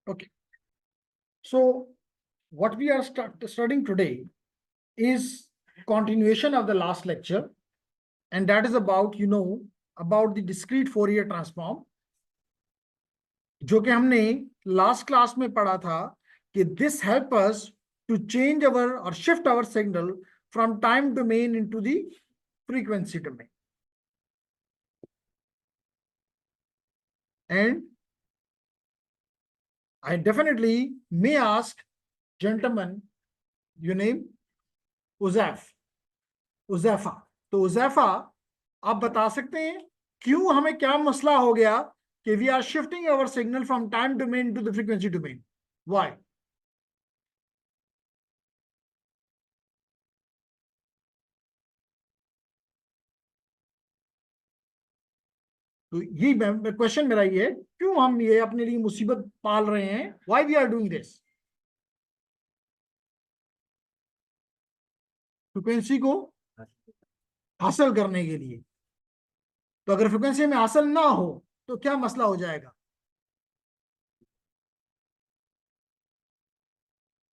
Okay. So what we are studying today is continuation of the last lecture, and that is about about the discrete Fourier transform, जो कि हमने last class में पढ़ा था कि this help us to change our or shift our signal from time domain into the frequency domain. And I definitely may ask, gentlemen, your name? Uzaifa. तो उजैफा, आप बता सकते हैं क्यों हमें क्या मसला हो गया कि we are shifting our signal from time domain to the frequency domain? Why? तो ये क्वेश्चन मेरा ये है, क्यों हम ये अपने लिए मुसीबत पाल रहे हैं? Why we are doing this? Frequency को हासिल करने के लिए। तो अगर फ्रीक्वेंसी में हासिल ना हो तो क्या मसला हो जाएगा?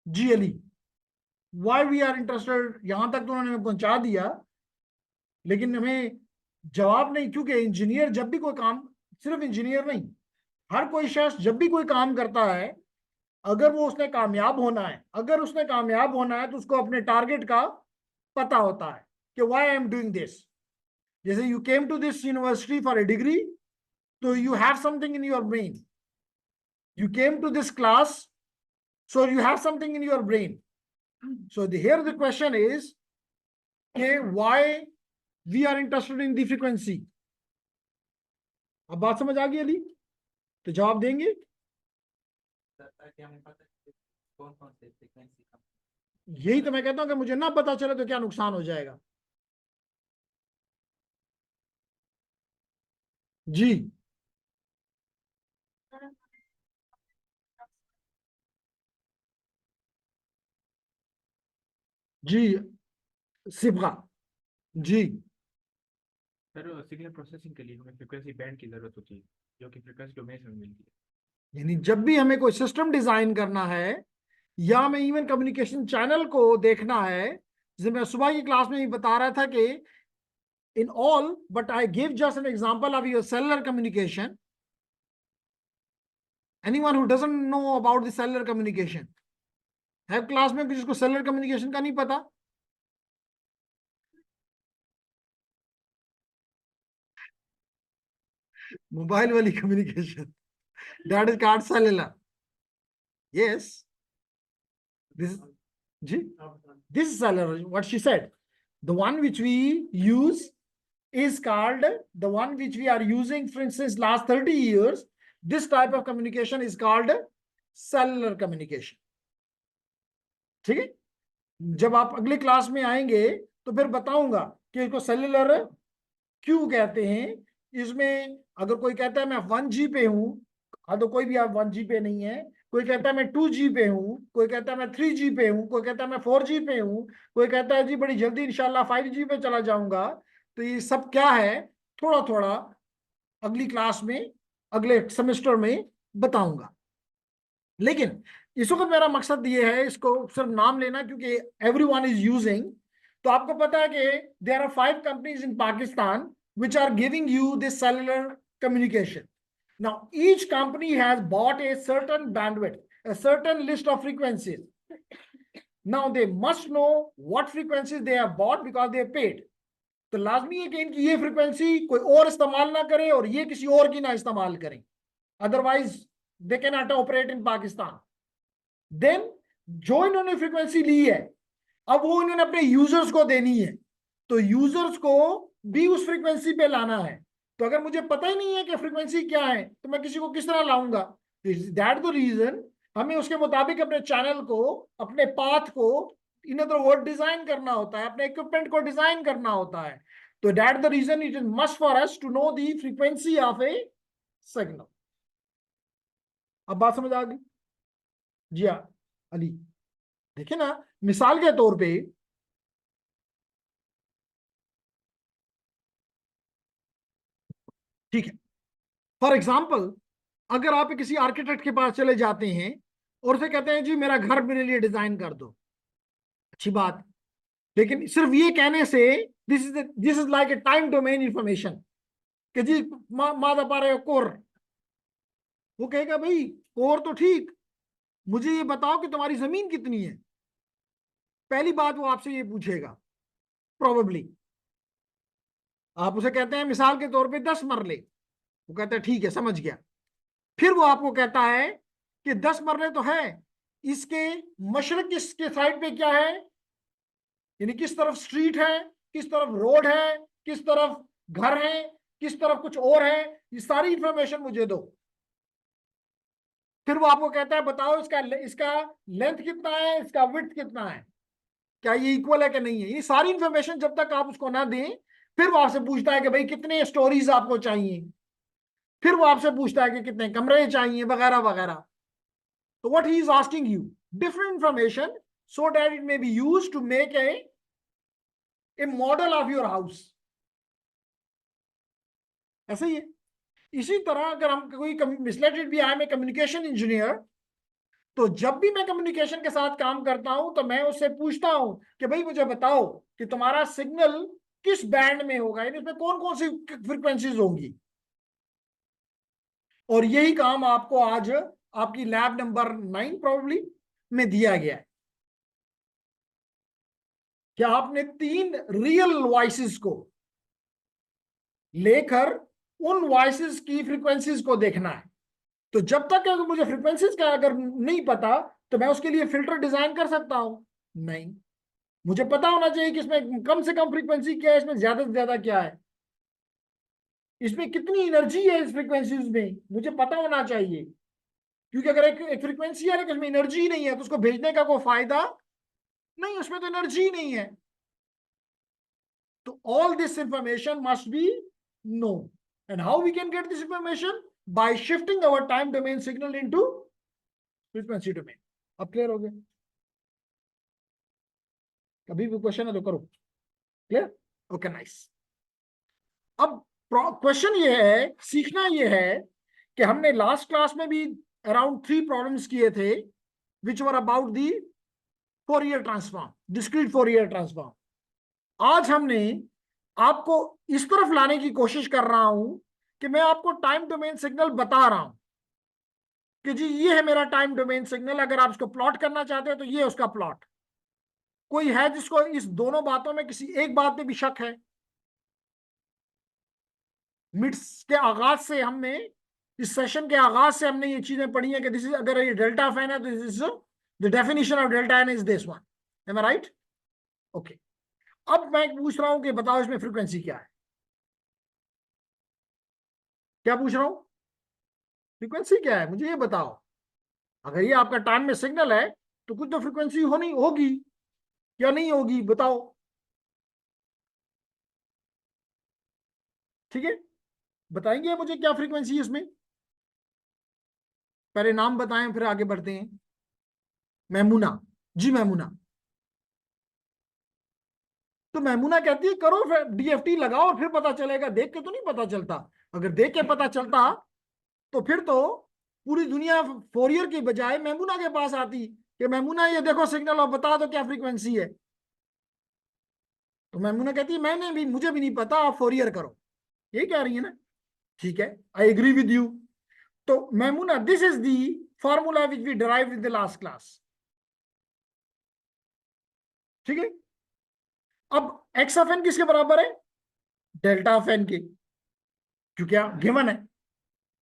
जी Ali, why we are interested? यहां तक तो उन्होंने हमें पहुंचा दिया, लेकिन हमें जवाब नहीं। क्योंकि इंजीनियर जब भी कोई काम, सिर्फ इंजीनियर नहीं, हर कोई शख्स जब भी कोई काम करता है, अगर वो उसने कामयाब होना है, तो उसको अपने टारगेट का पता होता है कि why I am doing this. जैसे you came to this university for a degree, तो you have something in your brain. You came to this class, so you have something in your brain. So here the question is, okay, why we are interested in the frequency? अब बात समझ आ गई अली? तो जवाब देंगे? यही तो मैं कहता हूं कि मुझे ना पता चले तो क्या नुकसान हो जाएगा। जी जी सिबा जी। सर सिग्नल प्रोसेसिंग के लिए हमें फ्रीक्वेंसी बैंड की जरूरत होती है, जो कि फ्रीक्वेंसी डोमेन में मिलती है। यानी जब भी हमें कोई सिस्टम डिजाइन करना है या हमें इवन कम्युनिकेशन चैनल को देखना है, जैसे मैं सुबह की क्लास में ही बता रहा था कि in all, but I give just an example of your cellular communication. Anyone who doesn't know about the cellular communication? है क्लास में जिसको सेलुलर कम्युनिकेशन का नहीं पता? मोबाइल वाली communication, that is called cellular. Yes, this जी, this is cellular, what she said. The one which we use is called, the one which we are using for instance last 30 years, this type of communication is called cellular communication. ठीक है? जब आप अगले class में आएंगे तो फिर बताऊंगा कि इसको सेलुलर क्यों कहते हैं। इसमें अगर कोई कहता है मैं 1G पे हूं, तो कोई भी आप 1G पे नहीं है। कोई कहता है मैं 2G पे हूं, कोई कहता है मैं 3G पे हूं, कोई कहता है मैं 4G पे हूं, कोई कहता है जी बड़ी जल्दी इंशाल्लाह 5G पे चला जाऊंगा। तो ये सब क्या है, थोड़ा थोड़ा अगली क्लास में, अगले सेमेस्टर में बताऊंगा। लेकिन इस वक्त मेरा मकसद ये है इसको सिर्फ नाम लेना, क्योंकि एवरीवन इज यूजिंग। तो आपको पता है कि there are 5 companies in Pakistan which are giving you this cellular communication. Now, each company has bought a certain bandwidth, a certain list of frequencies. Now, they must know what frequencies they have bought because they have paid. तो लाजमी है कि इनकी ये frequency कोई और इस्तेमाल ना करे और ये किसी और की ना इस्तेमाल करें, otherwise they can not operate in Pakistan. देन जो इन्होंने फ्रीक्वेंसी ली है, अब वो इन्होंने अपने यूजर्स को देनी है, तो यूजर्स को भी उस फ्रीक्वेंसी पे लाना है। तो अगर मुझे पता ही नहीं है कि फ्रीक्वेंसी क्या है, तो मैं किसी को किस तरह लाऊंगा? दैट द रीजन हमें उसके मुताबिक अपने चैनल को, अपने पाथ को, इन अदर वर्ड डिजाइन करना होता है, अपने इक्विपमेंट को डिजाइन करना होता है। तो that the reason it is must for us to know the frequency of a signal. अब बात समझ आ गई? जी हाँ अली, देखिए ना, मिसाल के तौर पे ठीक है, फॉर एग्जाम्पल अगर आप किसी आर्किटेक्ट के पास चले जाते हैं और उसे कहते हैं जी मेरा घर मेरे लिए डिजाइन कर दो, अच्छी बात, लेकिन सिर्फ ये कहने से this is like a time domain information कि जी मादा पा रहे हो कोर, वो कहेगा भाई कोर तो ठीक, मुझे ये बताओ कि तुम्हारी जमीन कितनी है। पहली बात वो आपसे ये पूछेगा प्रोबेबली। आप उसे कहते हैं मिसाल के तौर पे 10 मरले, वो कहता है ठीक है समझ गया। फिर वो आपको कहता है कि 10 मरले तो है, इसके मशरक इसके साइड पे क्या है, यानी किस तरफ स्ट्रीट है, किस तरफ रोड है, किस तरफ घर है, किस तरफ कुछ और है, ये सारी इंफॉर्मेशन मुझे दो। फिर वो आपको कहता है बताओ इसका इसका लेंथ कितना है, इसका विड्थ कितना है, क्या ये इक्वल है कि नहीं है। ये सारी इंफॉर्मेशन जब तक आप उसको ना दें, फिर वो आपसे पूछता है कि भाई कितने स्टोरीज आपको चाहिए, फिर वो आपसे पूछता है कि कितने कमरे चाहिए वगैरह वगैरह। तो what he is asking you different information so that it may be used to make a model of your house. ऐसा ही है। इसी तरह अगर हम कोई मिसलेटेड भी आए, मैं कम्युनिकेशन इंजीनियर, तो जब भी मैं कम्युनिकेशन के साथ काम करता हूं तो मैं उससे पूछता हूं कि भाई मुझे बताओ कि तुम्हारा सिग्नल किस बैंड में होगा, यानी उसमें कौन कौन सी फ्रीक्वेंसीज होंगी। और यही काम आपको आज आपकी लैब नंबर 9 प्रोबेबली में दिया गया है कि आपने 3 रियल वॉइसेस को लेकर उन वॉइसेस की फ्रीक्वेंसीज को देखना है। तो जब तक अगर मुझे फ्रीक्वेंसीज का अगर नहीं पता तो मैं उसके लिए फिल्टर डिजाइन कर सकता हूं? नहीं, मुझे पता होना चाहिए कि इसमें कम से कम फ्रीक्वेंसी क्या है, इसमें ज्यादा से ज्यादा क्या है, इसमें कितनी एनर्जी है, इस फ्रीक्वेंसीज में मुझे पता होना चाहिए। क्योंकि अगर एक फ्रीक्वेंसी है लेकिन उसमें एनर्जी नहीं है तो उसको भेजने का कोई फायदा नहीं, उसमें तो एनर्जी नहीं है। तो all this information must be know, and how we can get this information by shifting our time domain signal into frequency domain. अब क्लियर हो गया? कभी भी क्वेश्चन है तो करो। क्लियर? Okay nice. अब क्वेश्चन ये है, सीखना ये है कि हमने लास्ट क्लास में भी अराउंड 3 प्रॉब्लम्स किए थे which were about the Fourier transform, discrete Fourier transform. आज हमने आपको इस तरफ लाने की कोशिश कर रहा हूं कि मैं आपको टाइम डोमेन सिग्नल बता रहा हूं कि जी ये है मेरा टाइम डोमेन सिग्नल, अगर आप इसको प्लॉट करना चाहते हो तो ये उसका प्लॉट। कोई है जिसको इस दोनों बातों में किसी एक बात में भी शक है? मिड्स के आगाज से हमने, इस सेशन के आगाज से हमने ये चीजें पढ़ी हैं कि दिस इज, अगर ये डेल्टा फैन है तो this is the definition of delta n is this one. Am I right? Okay. अब मैं पूछ रहा हूं कि बताओ इसमें फ्रीक्वेंसी क्या है। क्या पूछ रहा हूं? फ्रीक्वेंसी क्या है मुझे ये बताओ। अगर ये आपका टाइम में सिग्नल है तो कुछ तो फ्रीक्वेंसी होनी होगी या नहीं होगी, बताओ। ठीक है, बताएंगे मुझे क्या फ्रीक्वेंसी है इसमें? पहले नाम बताएं फिर आगे बढ़ते हैं। मैमूना, जी मैमूना। तो मैमूना कहती है करो फिर डीएफटी लगाओ और फिर पता चलेगा, देख के तो नहीं पता चलता। अगर देख के पता चलता तो फिर तो पूरी दुनिया फोरियर की बजाय मैमूना के पास आती कि मैमूना ये देखो सिग्नल और बता दो क्या फ्रीक्वेंसी है। तो मैमूना कहती है मैंने भी, मुझे भी नहीं पता, आप फोरियर करो। यही कह रही है ना? ठीक है, आई एग्री विद यू। तो Maimoona, this is the formula which we derived in the last class. ठीक है, अब एक्स ऑफ एन किसके बराबर है? डेल्टा ऑफ एन के, क्योंकि गिवन है।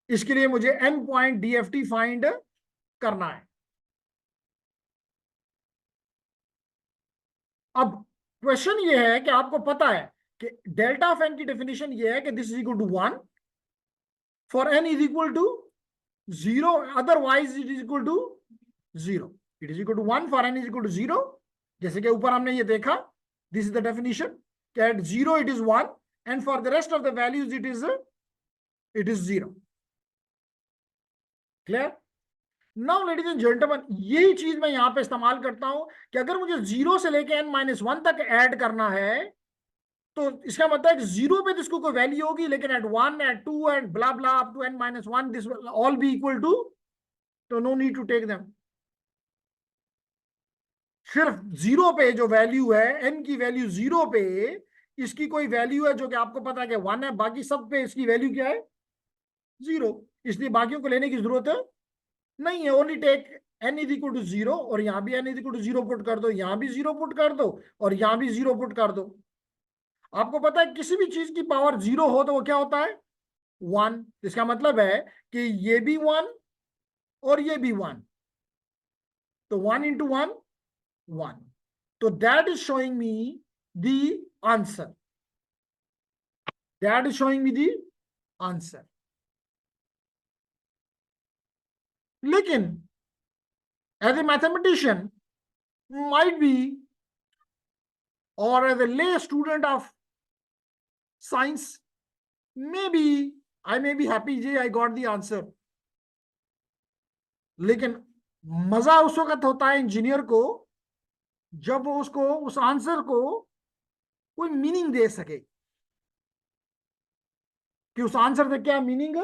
इसके लिए मुझे एन पॉइंट डीएफटी फाइंड करना है। अब क्वेश्चन ये है कि आपको पता है कि डेल्टा ऑफ एन की डेफिनेशन ये है कि this is equal to 1 for n is equal to 0, otherwise it is equal to 0। It is equal to 1 for n is equal to 0, जैसे कि ऊपर हमने ये देखा, दिस इज द डेफिनेशन कि at 0 it is 1 and for the rest of the values it is 0। Clear? Now ladies and gentleman, यही चीज मैं यहां पे इस्तेमाल करता हूं कि अगर मुझे 0 से लेके n-1 तक ऐड करना है तो इसका मतलब है कि 0 पे तो इसको कोई वैल्यू होगी, लेकिन at 1, at 2 and blah blah up to n-1 this will all be equal to, तो no need to take them. सिर्फ 0 पे जो वैल्यू है, n की वैल्यू 0 पे, इसकी कोई वैल्यू है जो कि आपको पता है कि 1 है, बाकी सब पे इसकी वैल्यू क्या है? 0। इसलिए बाकियों को लेने की जरूरत है नहीं है। Only take n is equal to 0, और यहां भी n is equal to 0 put कर दो, यहां भी 0 पुट कर दो, और यहां भी 0 पुट कर दो। आपको पता है किसी भी चीज की पावर 0 हो तो वो क्या होता है? 1। इसका मतलब है कि ये भी 1 और ये भी 1, तो 1 इंटू 1 1। तो that is showing me the answer, that is showing me the answer. लेकिन as a mathematician might be, or as a lay student of science, maybe I may be happy J I got the answer। लेकिन मजा उस वक्त होता है engineer को जब वो उसको उस आंसर को कोई मीनिंग दे सके, कि उस आंसर से क्या मीनिंग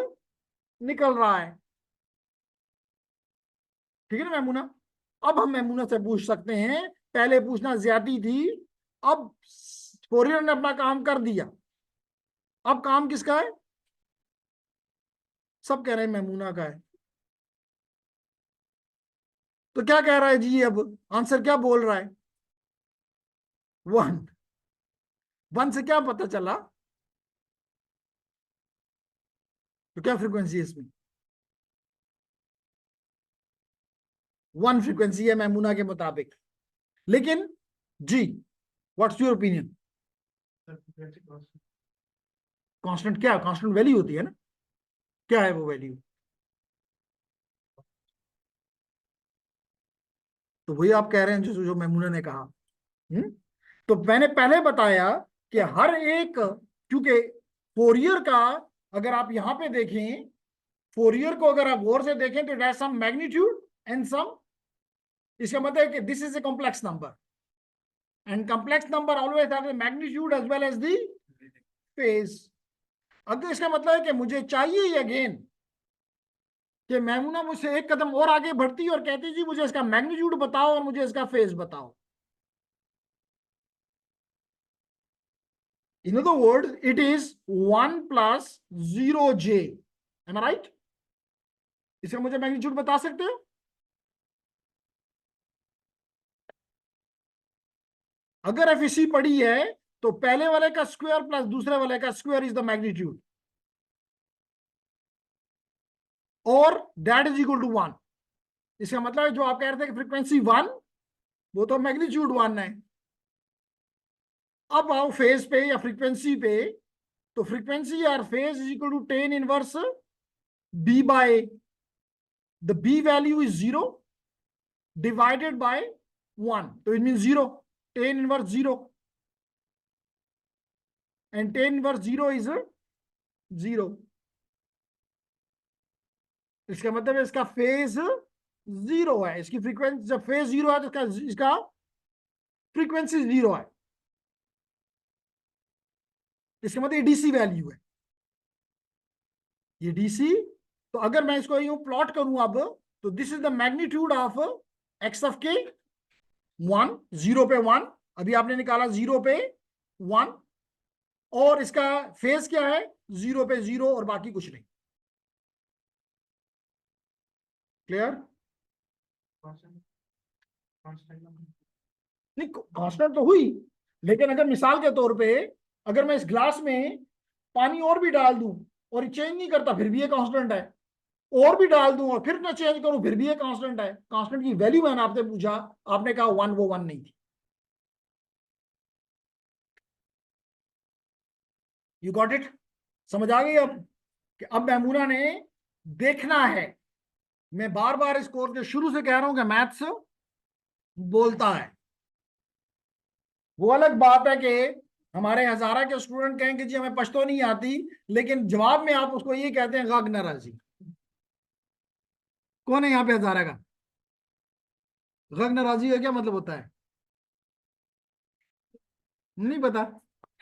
निकल रहा है। ठीक है ना मैमूना? अब हम मैमूना से पूछ सकते हैं, पहले पूछना ज्यादती थी, अब फोरियर ने अपना काम कर दिया, अब काम किसका है? सब कह रहे हैं मैमूना का है। तो क्या कह रहा है जी? अब आंसर क्या बोल रहा है? 1। 1 से क्या पता चला? तो क्या फ्रीक्वेंसी है इसमें? 1 फ्रीक्वेंसी है मैमूना के मुताबिक। लेकिन जी, व्हाट्स योर ओपिनियन? कांस्टेंट क्या? कांस्टेंट वैल्यू होती है ना? क्या है वो वैल्यू? तो वही आप कह रहे हैं जो जो मैमूना ने कहा। तो मैंने पहले बताया कि हर एक, क्योंकि फोरियर का, अगर आप यहां पे देखें, फोरियर को अगर आप गौर से देखें तो it has some magnitude and some, इसका मतलब है कि this is a complex number, and complex number always have the magnitude as well as the phase. अगर इसका मतलब है कि मुझे चाहिए अगेन कि मैमूना मुझसे एक कदम और आगे बढ़ती और कहती जी मुझे इसका मैग्नीट्यूड बताओ और मुझे इसका फेज बताओ। In other words, it is 1 plus 0j. Am I right? इसका मुझे मैग्नीट्यूड बता सकते हो? अगर एफिसी पड़ी है तो पहले वाले का स्क्वायर प्लस दूसरे वाले का स्क्वायर इज द मैग्नीट्यूड, और दैट इज इक्वल टू 1। इसका मतलब है जो आप कह रहे थे कि फ्रीक्वेंसी 1, वो तो मैग्नीट्यूड 1 है। अब आओ फेज पे या फ्रीक्वेंसी पे, तो फ्रीक्वेंसी और phase is equal to tan inverse b by, the b value is 0 divided by 1, तो it mean 0, tan inverse 0, and tan inverse 0 is 0। इसका मतलब है इसका फेज 0 है, इसकी फ्रीक्वेंसी, जब फेज 0 है तो इसका फ्रीक्वेंसी 0 है। इसका मतलब ये डीसी वैल्यू है, ये डीसी। तो अगर मैं इसको यूं प्लॉट करूं अब, तो this is the magnitude of x of के 1, 0 पे 1, अभी आपने निकाला 0 पे 1, और इसका फेज क्या है? 0 पे 0 और बाकी कुछ नहीं। क्लियर? नहीं, कांस्टेंट तो हुई, लेकिन अगर मिसाल के तौर पे अगर मैं इस ग्लास में पानी और भी डाल दूं और ये चेंज नहीं करता, फिर भी ये कांस्टेंट है, और भी डाल दूं और फिर ना चेंज करूं, फिर भी ये कांस्टेंट है। कांस्टेंट की वैल्यू मैंने आपसे पूछा, आपने कहा 1, वो 1 नहीं थी। You got it? समझ आ गई अब कि अब मैमूना ने देखना है। मैं बार बार इस कोर्स के शुरू से कह रहा हूं कि मैथ्स बोलता है। वो अलग बात है कि हमारे हजारा के स्टूडेंट कहेंगे जी हमें पश्तो नहीं आती, लेकिन जवाब में आप उसको ये कहते हैं गग नाराजी। कौन है यहाँ पे हजारा का? गग नाराजी का क्या मतलब होता है? नहीं पता?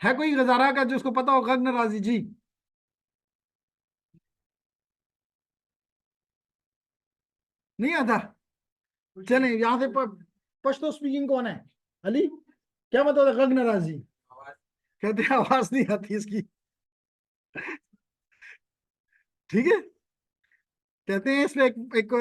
है कोई गजारा का जो उसको पता हो? गग नाराजी जी, नहीं आता? चले यहाँ से पश्तो स्पीकिंग कौन है? अली, क्या मतलब है गग नाराजी? कहते हैं आवाज नहीं आती इसकी। ठीक है, कहते हैं इसमें एक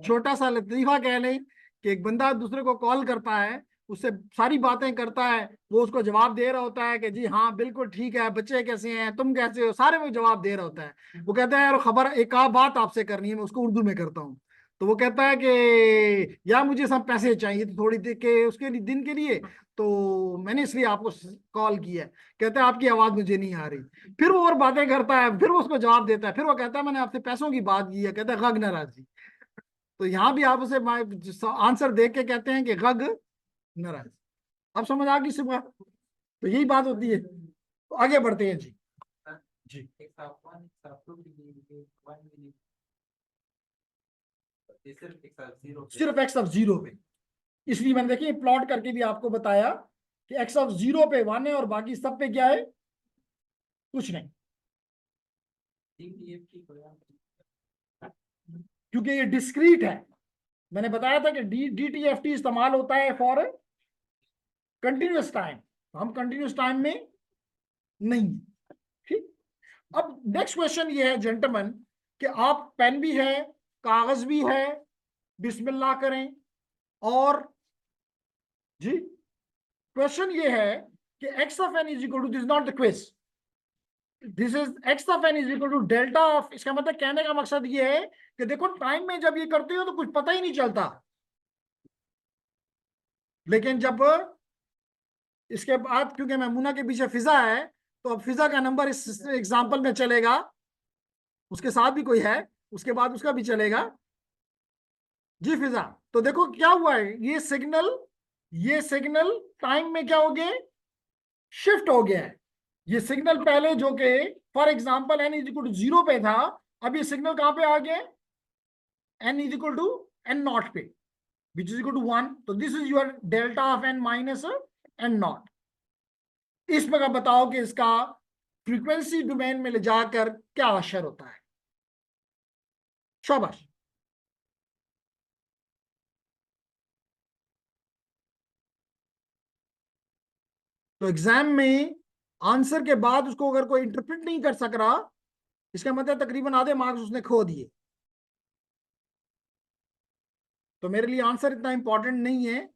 छोटा सा लतीफा कह लें कि एक बंदा दूसरे को कॉल करता है, उससे सारी बातें करता है, वो उसको जवाब दे रहा होता है कि जी हाँ बिल्कुल ठीक है, बच्चे कैसे हैं, तुम कैसे हो, सारे वो जवाब दे रहा होता है। वो कहता है यार खबर, एक आध बात आपसे करनी है, मैं उसको उर्दू में करता हूँ। तो वो कहता है कि यार मुझे सब पैसे चाहिए थे थोड़ी देर के उसके लिए, दिन के लिए, तो मैंने इसलिए आपको कॉल किया है। कहता है आपकी आवाज मुझे नहीं आ रही। फिर वो और बातें करता है, फिर वो उसको जवाब देता है, फिर वो कहता है मैंने आपसे पैसों की बात की है। कहता है गग नाराजी। तो यहाँ भी आप उसे आंसर देख के कहते हैं कि गग नाराज। अब समझ आ गई सुबह? तो यही बात होती है। तो आगे बढ़ते हैं जी। जी, सिर्फ एक्स ऑफ जीरो पे। इसलिए मैंने देखिए प्लॉट करके भी आपको बताया कि एक्स ऑफ जीरो पे वन है और बाकी सब पे क्या है? कुछ नहीं, क्योंकि ये डिस्क्रीट है। मैंने बताया था कि डी टी एफ टी इस्तेमाल होता है फॉर कंटिन्यूस टाइम, हम कंटिन्यूस टाइम में नहीं। ठीक। अब नेक्स्ट क्वेश्चन ये है जेंटलमैन कि आप पेन भी है, कागज भी है, बिस्मिल्लाह करें। और जी, क्वेश्चन ये है कि x of n is equal to, this not the question, this is x of n is equal to delta of. इसका मतलब कहने का मकसद ये है कि देखो टाइम में जब ये करते हो तो कुछ पता ही नहीं चलता, लेकिन जब इसके बाद, क्योंकि मैमूना के पीछे फिजा है, तो अब फिजा का नंबर इस एग्जाम्पल में चलेगा, उसके साथ भी कोई है, उसके बाद उसका भी चलेगा। जी फिजा। तो देखो क्या हुआ है, ये सिग्नल टाइम में क्या हो गया, शिफ्ट हो गया है। ये सिग्नल पहले जो कि for example N is equal to zero पे था, अब ये सिग्नल कहां पे आ गया? N is equal to N not पे, which is equal to one. तो this is your delta of N minus N not. इसमें का बताओ कि इसका फ्रीक्वेंसी डोमेन में ले जाकर क्या असर होता है? शाबाश। तो एग्जाम में आंसर के बाद उसको अगर कोई इंटरप्रेट नहीं कर सक रहा, इसका मतलब तकरीबन आधे मार्क्स उसने खो दिए। तो मेरे लिए आंसर इतना इंपॉर्टेंट नहीं है,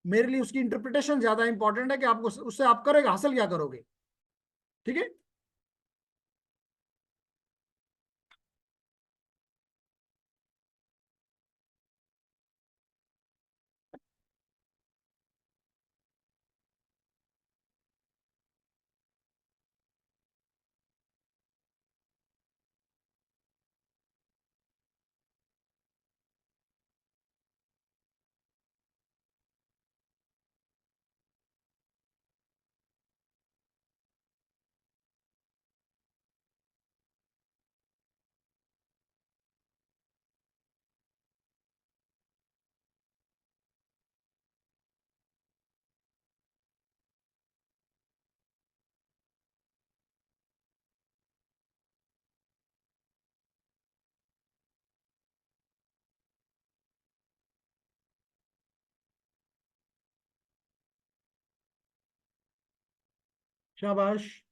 मेरे लिए उसकी इंटरप्रिटेशन ज्यादा इंपॉर्टेंट है कि आपको उससे आप करेगा हासिल क्या करोगे। ठीक है। शाबाश।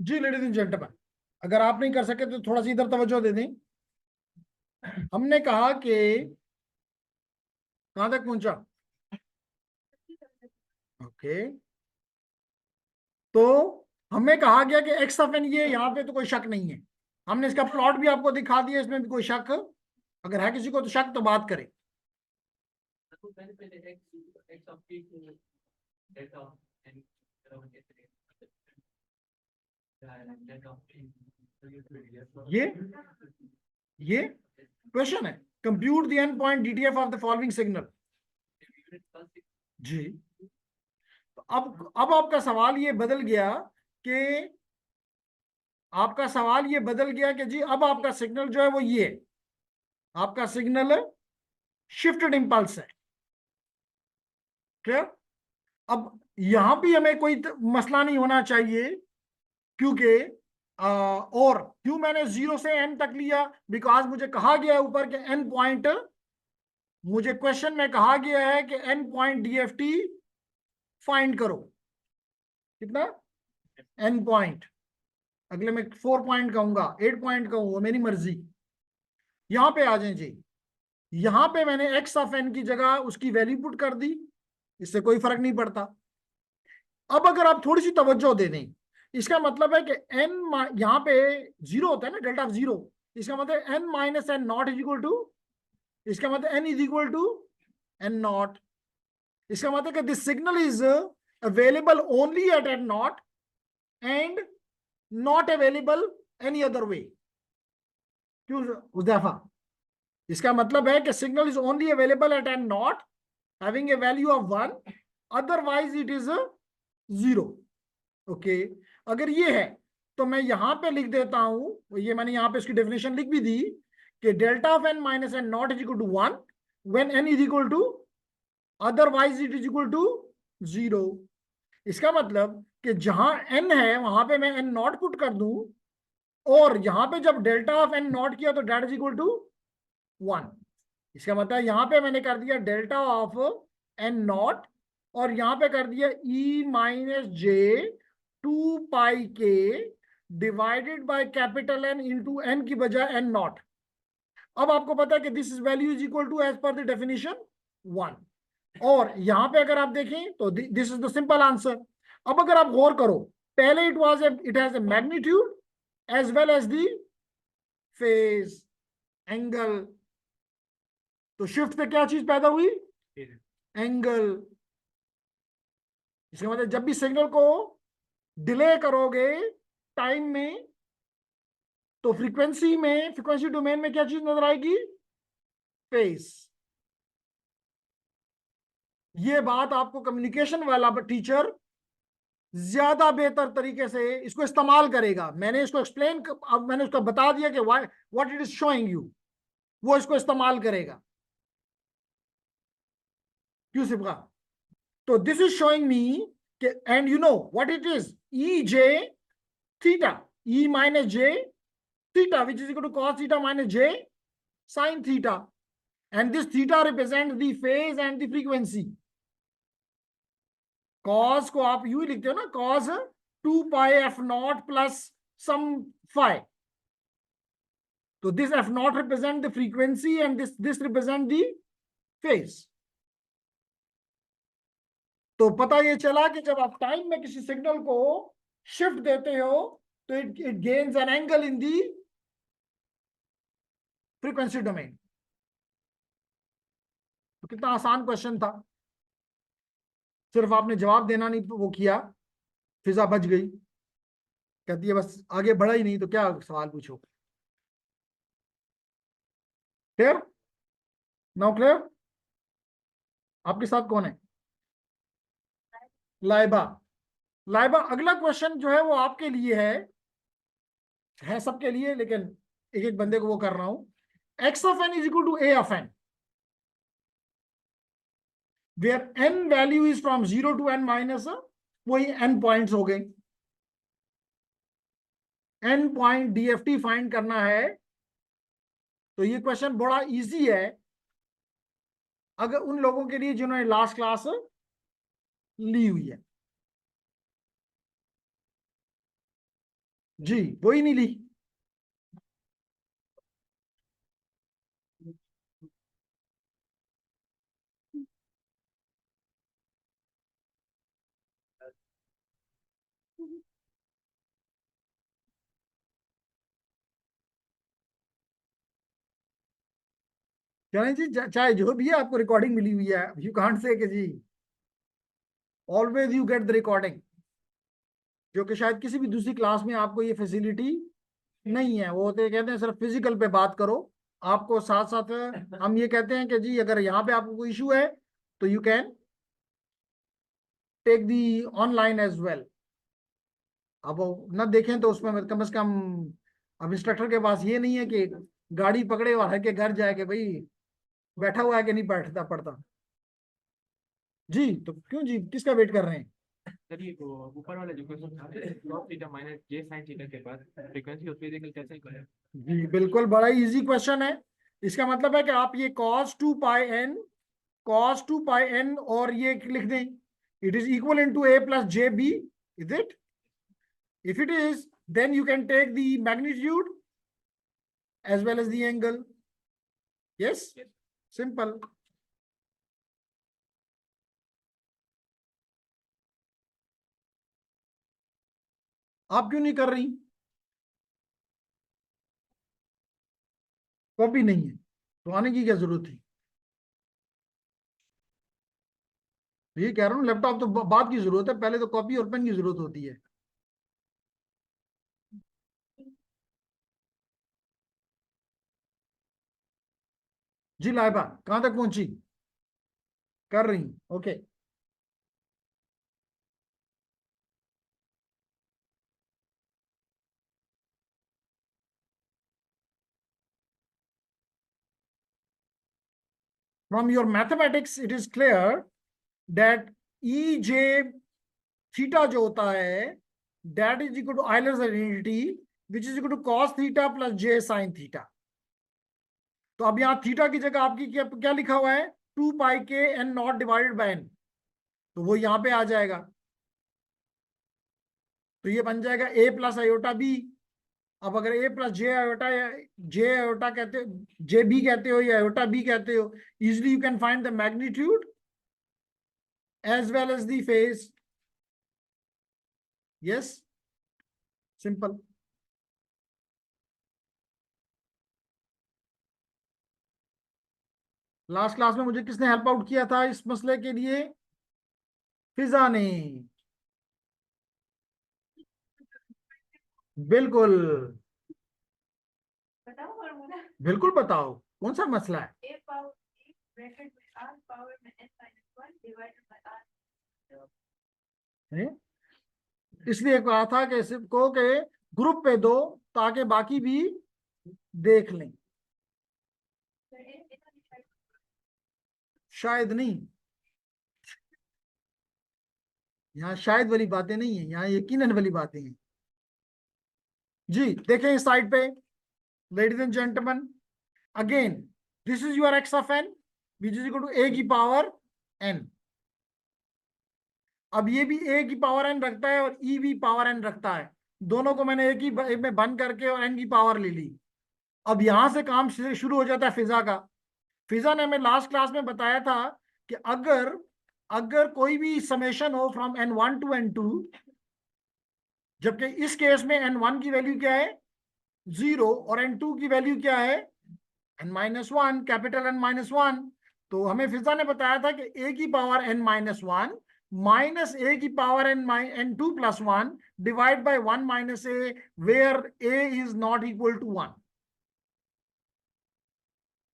जी लेडीज एंड जेंटलमैन, अगर आप नहीं कर सके तो थोड़ा सा इधर तवज्जो दे दें। हमने कहा कि कहां तक पहुंचा? ओके, तो हमें कहा गया कि एक्स ऑफ एन, ये यहाँ पे तो कोई शक नहीं है। हमने इसका प्लॉट भी आपको दिखा दिया, इसमें भी कोई शक अगर है किसी को तो शक तो बात करे। ये क्वेश्चन है, compute the N point DTF of the following signal. जी, तो अब आपका सवाल ये बदल गया कि आपका सवाल ये बदल गया कि जी अब आपका सिग्नल जो है वो ये आपका सिग्नल शिफ्टेड इंपल्स है। क्लियर? अब यहां भी हमें कोई मसला नहीं होना चाहिए, क्योंकि और क्यों मैंने 0 से n तक लिया? बिकॉज मुझे कहा गया है ऊपर के n पॉइंट, मुझे क्वेश्चन में कहा गया है कि n पॉइंट डीएफटी फाइंड करो। कितना? n point. अगले में 4 पॉइंट कहूंगा, 8 पॉइंट कहूंगा, मेरी मर्जी। यहां पे आ जाए जी, यहां पे मैंने x ऑफ n की जगह उसकी वैल्यू पुट कर दी, इससे कोई फर्क नहीं पड़ता। अब अगर आप थोड़ी सी तवज्जो दे दें, इसका मतलब है कि n यहाँ पे 0 होता है ना, डेल्टा ऑफ 0, इसका मतलब n minus N not is equal to, इसका मतलब n is equal to n not. इसका मतलब कि this signal is available only at n not and not available any other way. क्यों हुज़ैफा? इसका मतलब है कि signal is only available at n not having a value of 1, otherwise it is 0। Okay, अगर ये है तो मैं यहां पे लिख देता हूं, ये मैंने यहां पे इसकी डेफिनेशन लिख भी दी कि delta of n minus N not is equal to 1 when n is equal to, otherwise it is equal to 0। इसका मतलब कि जहां n है वहां पे मैं n नॉट पुट कर दूं, और यहां पे जब डेल्टा ऑफ n नॉट किया तो डेट इज इक्वल टू 1। इसका मतलब यहां पे मैंने कर दिया डेल्टा ऑफ n नॉट, और यहां पे कर दिया e minus J 2 pi k divided by capital N into n की बजाय n नॉट। अब आपको पता है कि this is value is equal to as per the definition 1, और यहां पे अगर आप देखें तो this is the simple answer. अब अगर आप गौर करो, पहले it has a magnitude as well as the phase angle, तो शिफ्ट पे क्या चीज पैदा हुई? एंगल। इसका मतलब जब भी सिग्नल को डिले करोगे टाइम में, तो फ्रीक्वेंसी डोमेन में क्या चीज नजर आएगी? फेज। ये बात आपको कम्युनिकेशन वाला टीचर ज्यादा बेहतर तरीके से इसको इस्तेमाल करेगा। मैंने इसको एक्सप्लेन, अब मैंने उसको बता दिया कि what it is showing you, वो इसको इस्तेमाल करेगा। क्यों सिपका? तो this is showing me and you know what it is, E J theta, E minus J theta, which is equal to cos theta minus j sin theta, and this theta represents the phase and the frequency। cos को आप you ही लिखते हो ना, cos 2 पाई f0 plus सम phi, तो this f0 represent the frequency and this represent the phase। तो पता ये चला कि जब आप टाइम में किसी सिग्नल को शिफ्ट देते हो तो it gains an angle in the frequency domain. तो कितना आसान क्वेश्चन था, सिर्फ आपने जवाब देना नहीं वो किया, फिजा बच गई। कहती है बस आगे बढ़ा ही नहीं तो क्या सवाल पूछो। क्लियर? Now clear? आपके साथ कौन है? लाइबा। लाइबा, अगला क्वेश्चन जो है वो आपके लिए है सबके लिए, लेकिन एक एक बंदे को वो कर रहा हूं। X of n is equal to a of n, where n value is from 0 to n minus, वही n पॉइंट्स हो गए। n पॉइंट डीएफटी फाइंड करना है, तो ये क्वेश्चन बड़ा इजी है अगर उन लोगों के लिए जिन्होंने लास्ट क्लास ली हुई है। जी वही नहीं ली। कह रहे हैं जी चाहे जो भी है आपको रिकॉर्डिंग मिली हुई है, यू कांट से कि जी always you get the recording, जो कि शायद किसी भी दूसरी क्लास में आपको ये फैसिलिटी नहीं है। वो तो कहते हैं सिर्फ फिजिकल पे बात करो, आपको साथ साथ हम ये कहते हैं कि जी अगर यहाँ पे आपको कोई इशू है तो you can take the online as well. अब वो न देखें तो उसमें कम से कम अब इंस्ट्रक्टर के पास ये नहीं है कि गाड़ी पकड़े और है के घर जाए कि भाई बैठा हुआ है कि नहीं बैठता पड़ता। जी तो क्यों जी, किसका वेट कर रहे हैं? सर ये ऊपर वाला जो क्वेश्चन था cos थीटा माइनस जे साइन थीटा के बाद फ्रीक्वेंसी ऑफ वेरिएबल कैसे करें? जी बिल्कुल, बड़ा इजी क्वेश्चन है। इसका मतलब है कि आप ये cos 2 pi n और ये लिख दें, it is equal in to a plus j b, is it? If it is, then you can take the magnitude as well as the angle. Yes? Simple. आप क्यों नहीं कर रही? कॉपी नहीं है तो आने की क्या जरूरत थी? ये कह रहा हूँ लैपटॉप तो बाद की जरूरत है, पहले तो कॉपी और पेन की जरूरत होती है। जी लाइबा कहां तक पहुंची? कर रही? Okay. From your mathematics it is clear that E J theta जो होता है that is equal to Euler's identity which is equal to cos theta plus j sin theta। तो अब यहाँ थीटा की जगह आपकी क्या क्या लिखा हुआ है? 2 पाई k n not divided by n, तो वो यहाँ पे आ जाएगा। तो ये बन जाएगा a प्लस आयोटा बी। अब अगर a प्लस जे आयोटा या जे आयोटा कहते हो, जे बी कहते हो या आयोटा बी कहते हो, easily you can find the magnitude as well as the phase. Yes, simple. Last class में मुझे किसने हेल्प आउट किया था इस मसले के लिए? फिजा ने। बिल्कुल बताओ फॉर्मूला। बिल्कुल बताओ कौन सा मसला है? a पावर a ब्रैकेट में r पावर में n minus 1 divided by r। हैं? इसलिए कहा था कि को के ग्रुप पे दो ताकि बाकी भी देख लें। शायद नहीं, यहाँ शायद वाली बातें नहीं है, यहाँ यकीनन वाली बातें हैं। जी देखें इस साइड पे, ladies and gentlemen, again this is your X of N which is equal to A की पावर एन। अब ये भी ए की पावर एन रखता है और ई भी पावर एन रखता है, दोनों को मैंने एक ही में बंद करके और एन की पावर ले ली। अब यहां से काम शुरू हो जाता है फिजा का। फिजा ने हमें लास्ट क्लास में बताया था कि अगर अगर कोई भी समेशन हो फ्रॉम n1 टू n2, जबकि इस केस में n1 की वैल्यू क्या है? 0 और n2 की वैल्यू क्या है? n-1, capital n-1। तो हमें फिजा ने बताया था कि a की पावर n-1 माइनस a की power n2 plus 1 divide by 1 minus a where a is not equal to 1।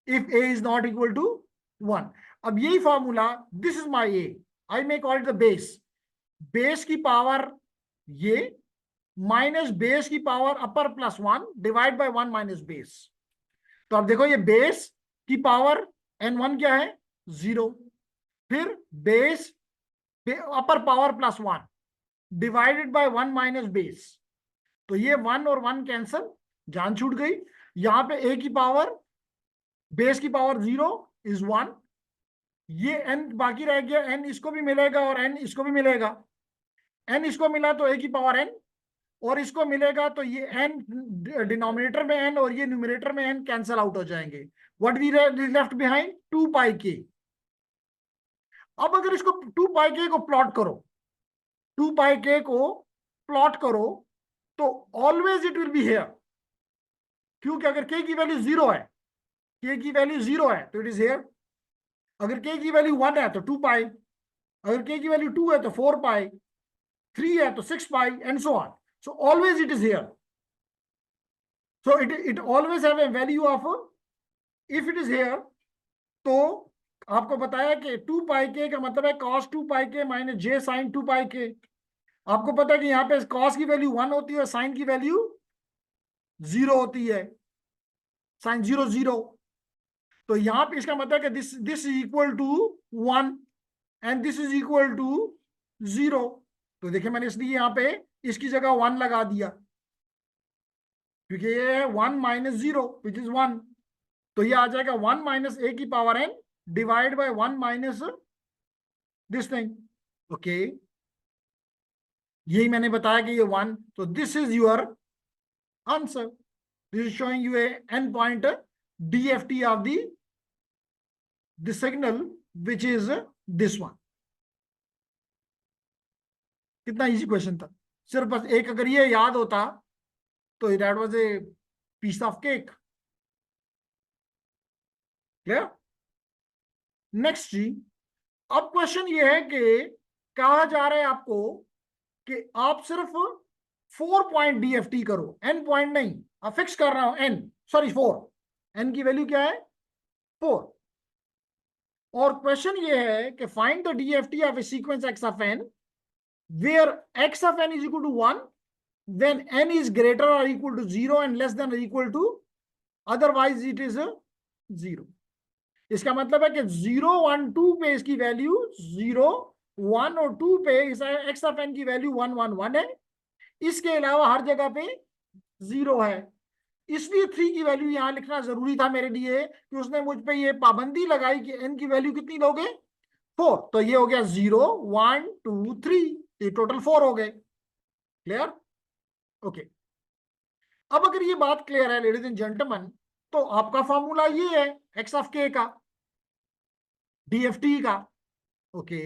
if a is not equal to 1। अब यही formula, this is my a, I may call it the base. Base की power ये minus base की power upper plus 1 divide by 1 minus base. तो अब देखो ये base की पावर n1 क्या है? 0, फिर base upper power plus 1 divided by 1 minus base. तो ये 1 और 1 कैंसल, जान छूट गई। यहां पे a की पावर बेस की पावर 0 इज 1, ये n बाकी रह गया, n इसको भी मिलेगा और n इसको भी मिलेगा। n इसको मिला तो a की पावर n, और इसको मिलेगा, तो ये n डिनोमिनेटर में n और ये न्यूमरेटर में n कैंसल आउट हो जाएंगे। What we left behind 2 pi के। अब अगर इसको 2 पाई के को प्लॉट करो, 2 पाई के को प्लॉट करो, तो always it will be here, क्योंकि अगर k की वैल्यू 0 है, k की वैल्यू 0 है तो इट इज हेयर। अगर k की वैल्यू 1 है तो 2 पाई, अगर k की वैल्यू 2 है तो 4 पाई, 3 है तो 6 pi, and so on. So always it is here. So it always have a value of, if it is here, तो आपको बताया कि 2 पाई के का मतलब है cos 2 पाई के माइनस j sin 2 पाई के। आपको पता है कि यहाँ पे cos की वैल्यू 1 होती है और sin की वैल्यू 0 होती है, sin 0 0। तो यहाँ पे इसका मतलब है कि this is equal to 1 and this is equal to 0। तो देखिए मैंने इसलिए यहाँ पे इसकी जगह 1 लगा दिया, क्योंकि ये है 1 माइनस 0 विच इज 1। तो ये आ जाएगा 1 माइनस a की power n divide by 1 minus this thing. Okay, यही मैंने बताया कि ये 1। तो this is your answer. This is showing you a n point DFT of the signal which is this one. कितना इजी क्वेश्चन था, सिर्फ बस एक अगर ये याद होता तो that was a piece of cake. Clear? Next जी, अब क्वेश्चन ये है कि कहा जा रहा है आपको कि आप सिर्फ 4 पॉइंट DFT करो, n पॉइंट नहीं। अब फिक्स कर रहा हूं n, सॉरी 4, n की वैल्यू क्या है 4। और क्वेश्चन ये है कि find the DFT of A sequence x of n where x of n is equal to 1 when n is greater or equal to 0 and less than or equal to, otherwise it is a 0। इसका मतलब है कि 0 1 2 पे इसकी value 0, 1 और 2 पे x of n की value 1 1 1 है, इसके अलावा हर जगह पे 0 है। इसलिए 3 की वैल्यू यहां लिखना जरूरी था मेरे लिए, कि उसने मुझ पे ये पाबंदी लगाई कि n की वैल्यू कितनी लोगे 4। तो ये हो गया 0 1 2 3, ये टोटल 4 हो गए। क्लियर? ओके, अब अगर ये बात क्लियर है लेडीज एंड जेंटलमैन, तो आपका फॉर्मूला ये है x ऑफ k का, DFT का। ओके,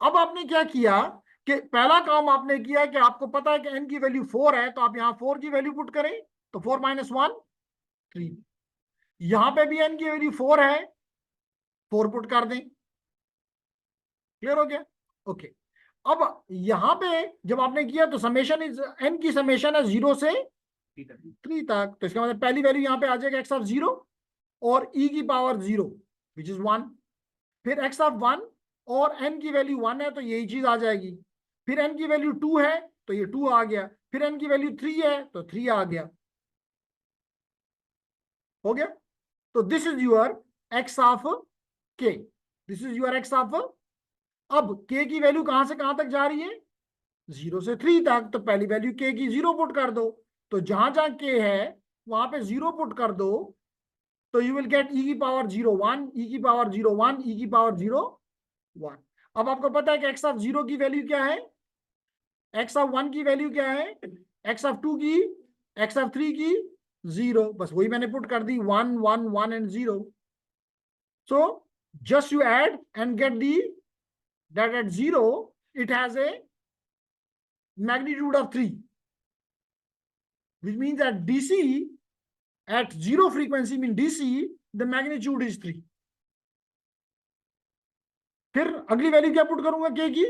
अब आपने क्या किया कि पहला काम आपने किया कि आपको पता है कि n की वैल्यू 4 है, तो आप यहां 4 की वैल्यू पुट करें, तो 4 माइनस 1 3। यहां पे भी n की वैल्यू 4 है, 4 पुट कर दें। क्लियर हो गया? ओके, अब यहां पे जब आपने किया तो समेशन इज, n की समेशन है 0 से 3 तक। तो इसका मतलब पहली वैल्यू यहां पे आ जाएगा x ऑफ 0 और e की पावर 0 विच इज 1। फिर x ऑफ 1 और n की वैल्यू 1 है तो यही चीज आ जाएगी। फिर n की वैल्यू 2 है तो ये 2 आ गया। फिर n की वैल्यू 3 है तो 3 आ गया। हो गया? तो this is your x of k, this is your x of. अब k की वैल्यू कहां से कहां तक जा रही है 0 से 3 तक, तो पहली वैल्यू k की 0 पुट कर दो। तो जहां जहां k है वहां पे 0 पुट कर दो, तो यू विल गेट e की पावर 0 1, e की पावर 0 1, e की पावर 0 1। अब आपको पता है कि x ऑफ 0 की वैल्यू क्या है, x ऑफ 1 की वैल्यू क्या है, x ऑफ 2 की, x ऑफ 3 की 0। बस वही मैंने पुट कर दी 1 1 1 and 0। So just you add and get the that at 0 it has a magnitude of 3, which means that DC at 0 frequency mean DC the magnitude is 3। फिर अगली value क्या put करूंगा k की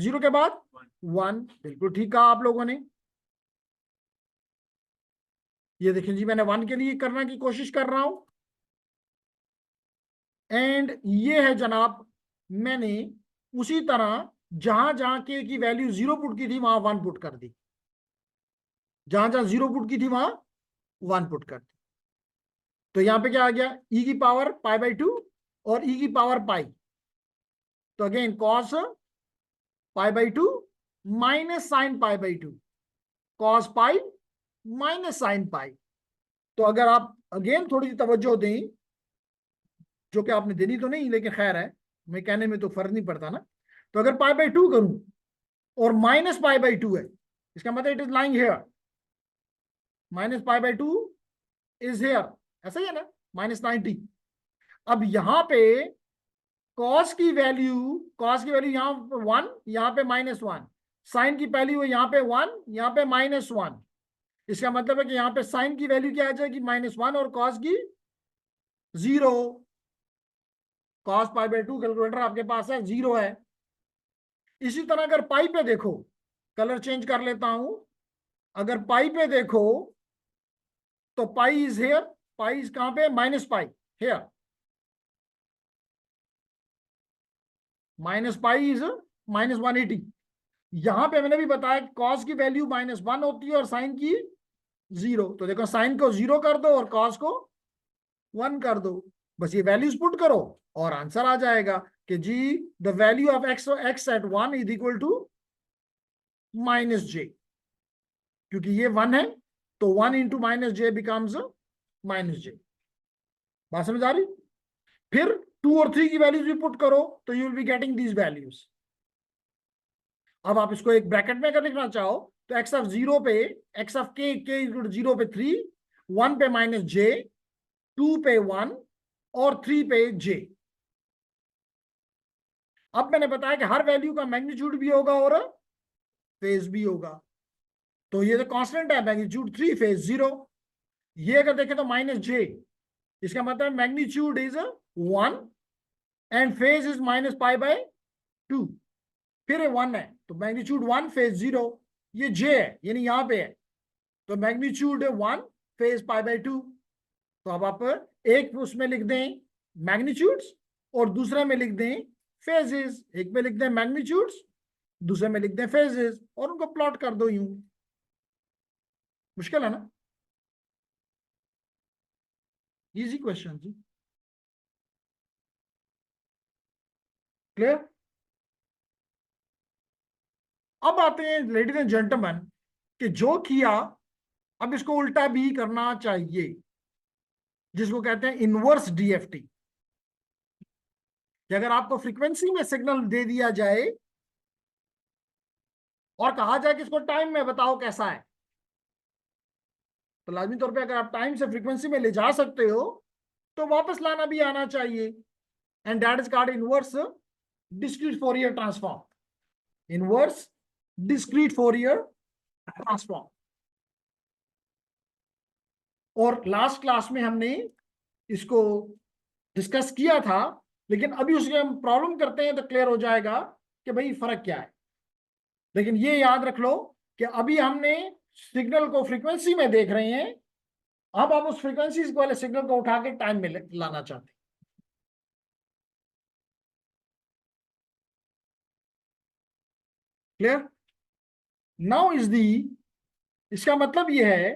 0 के बाद 1। बिल्कुल ठीक कहा आप लोगों ने। ये देखें जी, मैंने 1 के लिए करने की कोशिश कर रहा हूं, एंड ये है जनाब, मैंने उसी तरह जहां जहां के की वैल्यू 0 पुट की थी वहां 1 पुट कर दी, जहां जहां 0 पुट की थी वहां 1 पुट कर दी। तो यहां पे क्या आ गया e की पावर पाई बाई 2 और e की पावर पाई। तो again cos pi by 2 minus sine pi by 2, cos pi minus sine pi. तो अगर आप अगेन थोड़ी सी तवज्जो दें, जो कि आपने देनी तो नहीं लेकिन खैर है, मैं कहने में तो फर्क नहीं पड़ता ना। तो अगर पाई बाई 2 करूं और माइनस पाई बाई 2 है, इसका मतलब it is lying here, -π/2 is here, ऐसा ही है ना, -90। अब यहां पे कॉस की वैल्यू यहाँ पे 1, यहाँ पे -1, साइन की पहली वो यहाँ पे 1, यहाँ पे -1। इसका मतलब है कि यहाँ पे साइन की वैल्यू क्या आ जाएगी, -1, और कॉस की 0। cos π/2 कैलकुलेटर आपके पास है, 0 है। इसी तरह अगर पाई पे देखो, कलर चेंज कर लेता हूं, अगर पाई पे देखो तो pi is here, pi is कहां पे, -π हेयर, -π इज -180। यहां पे मैंने भी बताया कॉस की वैल्यू -1 होती है और साइन की 0। तो देखो साइन को 0 कर दो और कॉस को 1 कर दो, बस ये वैल्यूज पुट करो और आंसर आ जाएगा कि जी the value of x at 1 is equal to -j, क्योंकि ये 1 है तो 1 इंटू -j बिकम्स -j। बात समझ आ रही? फिर 2 और 3 की वैल्यूज भी पुट करो तो you will be getting these values. अब आप इसको एक ब्रैकेट में अगर लिखना चाहो तो x ऑफ 0 पे, x of k equal to 0 पे 3, 1 पे -j, 2 पे 1 और 3 पे j। अब मैंने बताया कि हर वैल्यू का मैग्नीट्यूड भी होगा और फेज भी होगा। तो ये तो कांस्टेंट है, मैग्नीट्यूड 3, फेज 0। ये अगर देखें तो -j, इसका मतलब magnitude is 1 and phase is -π/2। फिर 1 है तो मैग्नीट्यूड 1, फेज 0। ये j है यानी यहां पे है, तो मैग्नीट्यूड 1, फेज π/2। तो अब आप एक उसमें लिख दें मैग्नीट्यूड्स और दूसरे में लिख दें फेजेस। एक में लिख दें मैग्नीट्यूड्स, दूसरे में लिख दें फेजेस और उनको प्लॉट कर दो यूं। मुश्किल है ना? इजी क्वेश्चन जी। क्लियर? अब आते हैं लेडीज एंड जेंटलमैन कि जो किया अब इसको उल्टा भी करना चाहिए, जिसको कहते हैं इनवर्स डीएफटी। कि अगर आपको फ्रीक्वेंसी में सिग्नल दे दिया जाए और कहा जाए कि इसको टाइम में बताओ कैसा है, तो लाजमी तौर पे अगर आप टाइम से फ्रीक्वेंसी में ले जा सकते हो तो वापस लाना भी आना चाहिए, and that is called inverse discrete Fourier transform. Inverse discrete Fourier transform. और लास्ट क्लास में हमने इसको डिस्कस किया था, लेकिन अभी उसके हम प्रॉब्लम करते हैं तो क्लियर हो जाएगा कि भाई फर्क क्या है। लेकिन ये याद रख लो कि अभी हमने सिग्नल को फ्रीक्वेंसी में देख रहे हैं, अब हम उस फ्रीक्वेंसी वाले सिग्नल को उठा के टाइम में लाना चाहते हैं। क्लियर? नाउ इज दी, इसका मतलब यह है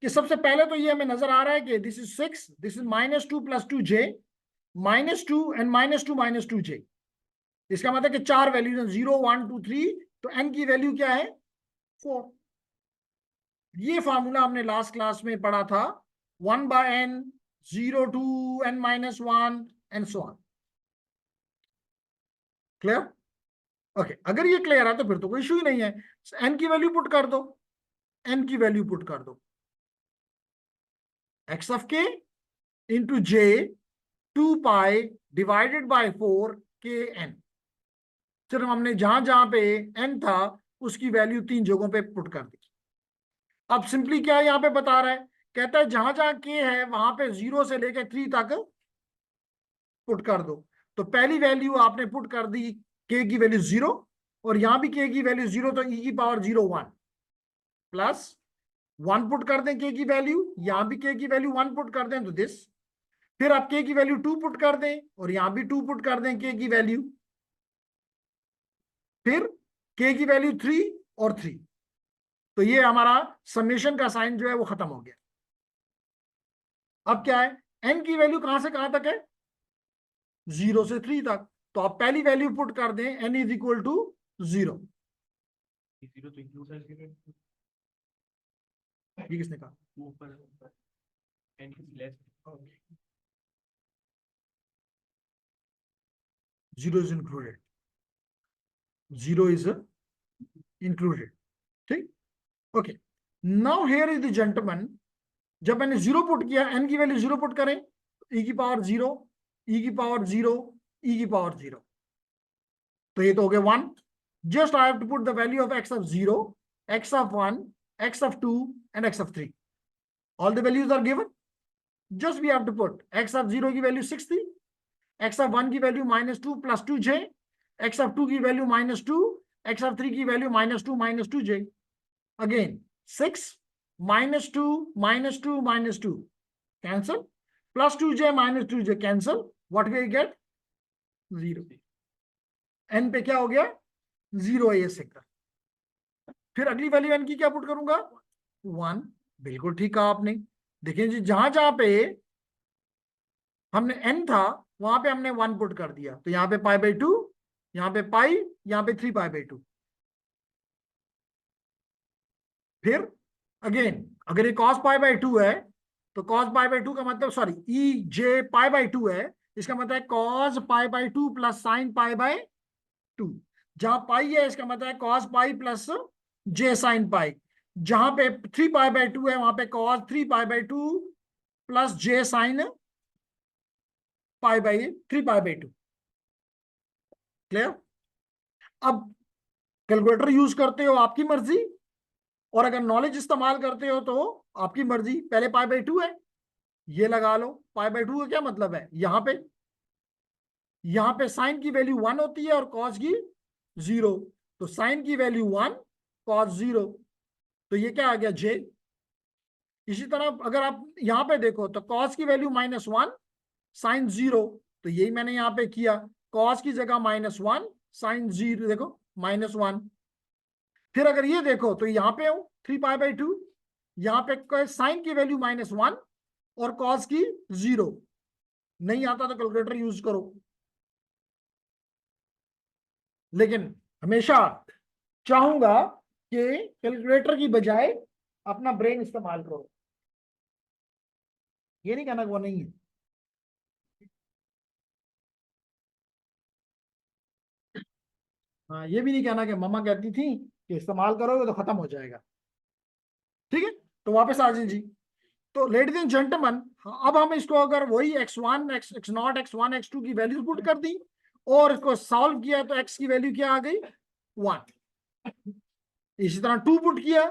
कि सबसे पहले तो ये हमें नजर आ रहा है कि this is 6, this is -2 + 2j, -2 and -2 -2j। इसका मतलब कि 4 वैल्यूज हैं, 0 1 2 3, तो n की वैल्यू क्या है, 4। ये फार्मूला हमने लास्ट क्लास में पढ़ा था, 1/n, 0 to n - 1 and so on. Clear? Okay, अगर ये क्लियर है तो फिर तो कोई इशू ही नहीं है। n की वैल्यू पुट कर दो, n की वैल्यू पुट कर दो, x of k into j 2π divided by 4 kn। सिर्फ हमने जहां जहां पे n था उसकी वैल्यू 3 जगहों पे पुट कर दी। अब सिंपली क्या यहां पे बता रहा है, कहता है जहां जहां k है वहां पे 0 से लेकर 3 तक पुट कर दो। तो पहली वैल्यू आपने पुट कर दी k की वैल्यू 0, और यहां भी k की वैल्यू 0, तो e की पावर 0 1 प्लस 1 पुट कर दें k की वैल्यू, यहां भी k की वैल्यू 1 पुट कर दें तो दिस। फिर आप k की वैल्यू 2 पुट कर दें और यहां भी 2 पुट कर दें k की वैल्यू। फिर k की वैल्यू 3 और 3, तो ये हमारा समेशन का साइन जो है वो खत्म हो गया। अब क्या है, n की वैल्यू कहां से कहां तक है, 0 से 3 तक। तो आप पहली वैल्यू पुट कर दें n इज इक्वल टू 0। 0 तो इंक्लूड है, 0 ये किसने कहा? ऊपर n is less। 0 is included, 0 is included, ठीक। Okay, now here is the gentleman, जब मैंने जीरो पुट किया, एन की वैल्यू जीरो पुट करें, ई की पावर जीरो, ई की पावर जीरो, ई की पावर जीरो, तो ये तो हो गया one. Just I have to put the value of x of zero, x of one, x of two and x of three. All the values are given. Just we have to put x of zero की वैल्यू 6 थी, x of one की वैल्यू -2 + 2j, x of two की वैल्यू -2, x of three की वैल्यू -2 -2j. Again 6 -2 -2 -2 cancel, +2j -2j cancel. what we get? 0. n पे क्या हो गया? 0 है ये सिग्नल. फिर अगली वैल्यू n की क्या पुट करूंगा? 1. बिल्कुल ठीक कहा आपने. देखिए जी, जहां जहां पे हमने n था वहां पे हमने 1 पुट कर दिया, तो यहाँ पे π/2, यहाँ पे पाई, यहाँ पे 3π/2. फिर अगेन अगर ये cos π/2 है तो cos π/2 का मतलब, सॉरी, ई जे π/2 है, इसका मतलब है cos π/2 प्लस sin π/2. जहां पाई है इसका मतलब है cos pi plus j sin pi. जहां पे 3π/2 है वहां पे cos 3π/2 plus j sin π/3π/2. Clear? अब कैलकुलेटर यूज करते हो आपकी मर्जी, और अगर नॉलेज इस्तेमाल करते हो तो आपकी मर्जी. पहले π/2 है, ये लगा लो. π/2 का क्या मतलब है? यहां पे साइन की वैल्यू 1 होती है और कॉस की 0, तो साइन की वैल्यू 1, कॉस 0, तो ये क्या आ गया? j. इसी तरह अगर आप यहां पे देखो तो कॉस की वैल्यू -1, साइन 0, तो यही मैंने यहां पे किया. कॉस की जगह -1, साइन 0, देखो -1. फिर अगर ये देखो तो यहां पे हूं 3π/2, यहां पे साइन की वैल्यू -1 और कॉस की 0. नहीं आता तो कैलकुलेटर यूज करो, लेकिन हमेशा चाहूंगा कि कैलकुलेटर की बजाय अपना ब्रेन इस्तेमाल करो. ये नहीं कहना कि वो नहीं है. हाँ, ये भी नहीं कहना कि मम्मा कहती थी कि इस्तेमाल करोगे तो खत्म हो जाएगा. ठीक है, तो वापस आ जाए जी. तो लेडीज एंड जेंटलमैन, अब हम इसको अगर वही x1 x0 x1 x2 की वैल्यू पुट कर दी और इसको सॉल्व किया तो x की वैल्यू क्या आ गई? 1. इसी तरह 2 पुट किया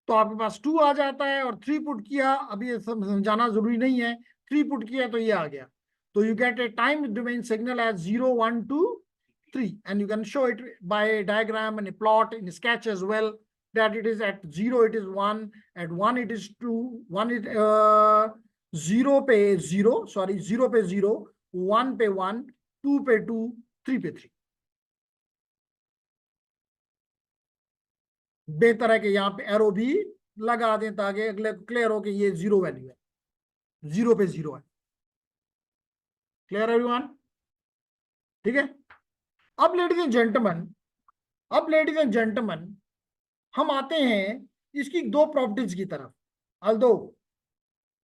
तो आपके पास 2 आ जाता है, और 3 पुट किया, अभी ये समझाना जरूरी नहीं है, 3 पुट किया तो ये आ गया. तो you get a time domain signal as 0 1 2 3, and you can show it by a diagram and a plot in sketch as well, that it is at 0 it is 1, at 1 it is 2, 1 it 0 पे 0, sorry 0 पे 0, 1 पे 1, 2 पे 2, 3 पे 3. बेहतर है कि यहाँ पे एरो भी लगा दें ताकि अगले क्लियर हो कि ये 0 वैल्यू है, 0 पे 0 है. Clear everyone? ठीक है. अब लेडीज एंड जेंटलमैन, हम आते हैं इसकी 2 प्रॉपर्टीज की तरफ. अल्दो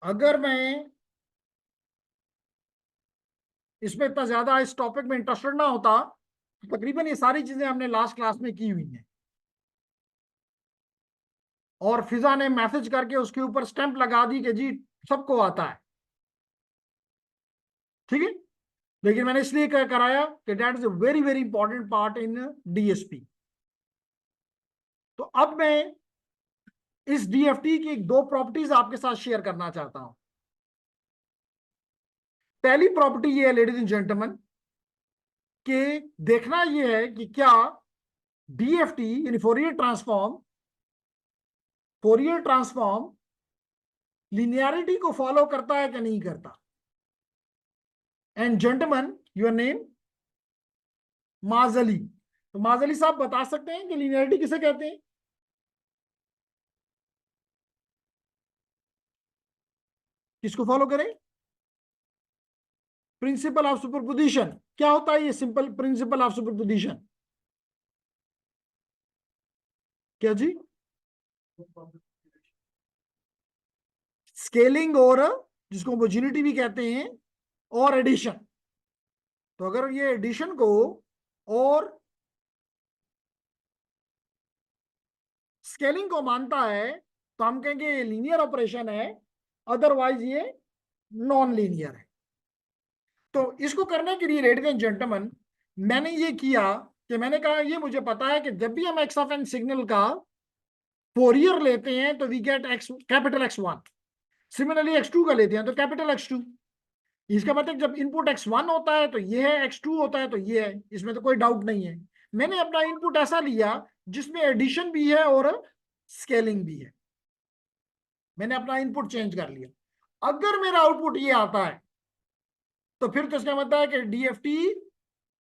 अगर मैं इसमें इतना ज्यादा इस टॉपिक में इंटरेस्टेड ना होता, तो तकरीबन ये सारी चीजें हमने लास्ट क्लास में की हुई हैं, और फिजा ने मैसेज करके उसके ऊपर स्टैंप लगा दी कि जी सबको आता है. ठीक है, लेकिन मैंने इसलिए कराया कि that is a very very important part in DSP. तो अब मैं इस डीएफटी की 2 प्रॉपर्टीज आपके साथ शेयर करना चाहता हूं. पहली प्रॉपर्टी ये है लेडीज एंड जेंटलमैन, कि देखना ये है कि क्या डीएफटी यानी फोरियर ट्रांसफॉर्म लिनियरिटी को फॉलो करता है कि नहीं करता. एंड जेंटलमैन, योर नेम माजली. तो माजली साहब बता सकते हैं कि लिनियरिटी किसे कहते हैं? किसको फॉलो करें? Principle of superposition. क्या होता है ये सिंपल प्रिंसिपल ऑफ सुपरपोजिशन? क्या जी? स्केलिंग, और जिसको होमोजेनिटी भी कहते हैं, और एडिशन. तो अगर ये एडिशन को और स्केलिंग को मानता है तो हम कहेंगे ये लीनियर ऑपरेशन है, अदरवाइज ये नॉन लीनियर है। तो इसको करने के लिए लेडीज एंड जेंटलमैन मैंने ये किया कि मैंने कहा ये मुझे पता है कि जब भी हम एक्स ऑफ एन सिग्नल का फोरियर लेते हैं तो we get x capital X1, similarly X2 का लेते हैं तो कैपिटल X2। इसका मतलब जब इनपुट X1 होता है तो ये है, X2 होता है तो ये है, इसमें तो कोई डाउट नहीं है। मैंने अपना इनपुट ऐसा लिया जिसमें एडिशन भी है और स्केलिंग भी है, मैंने अपना इनपुट चेंज कर लिया। अगर मेरा आउटपुट ये आता है तो फिर तो इसका मतलब है कि डीएफटी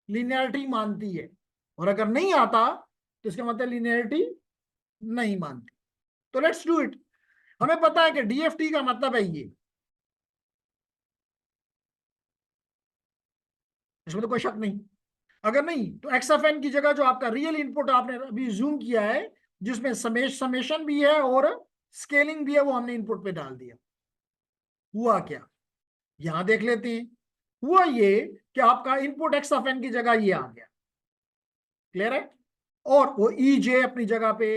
लिनियरिटी मानती है, और अगर नहीं आता तो इसका मतलब लिनियरिटी नहीं मानती। तो लेट्स डू इट। हमें पता है कि डीएफटी का मतलब है ये, इसमें तो कोई शक नहीं। अगर नहीं तो एक्स ऑफ एन की जगह जो आपका रियल इनपुट आपने अभी जूम किया है जिसमें समेशन भी है और स्केलिंग भी है, वो हमने इनपुट पे डाल दिया। हुआ क्या यहां देख लेते हैं। हुआ ये कि आपका इनपुट एक्स ऑफ एन की जगह ये आ गया, क्लियर है, और वो ई जे अपनी जगह पे।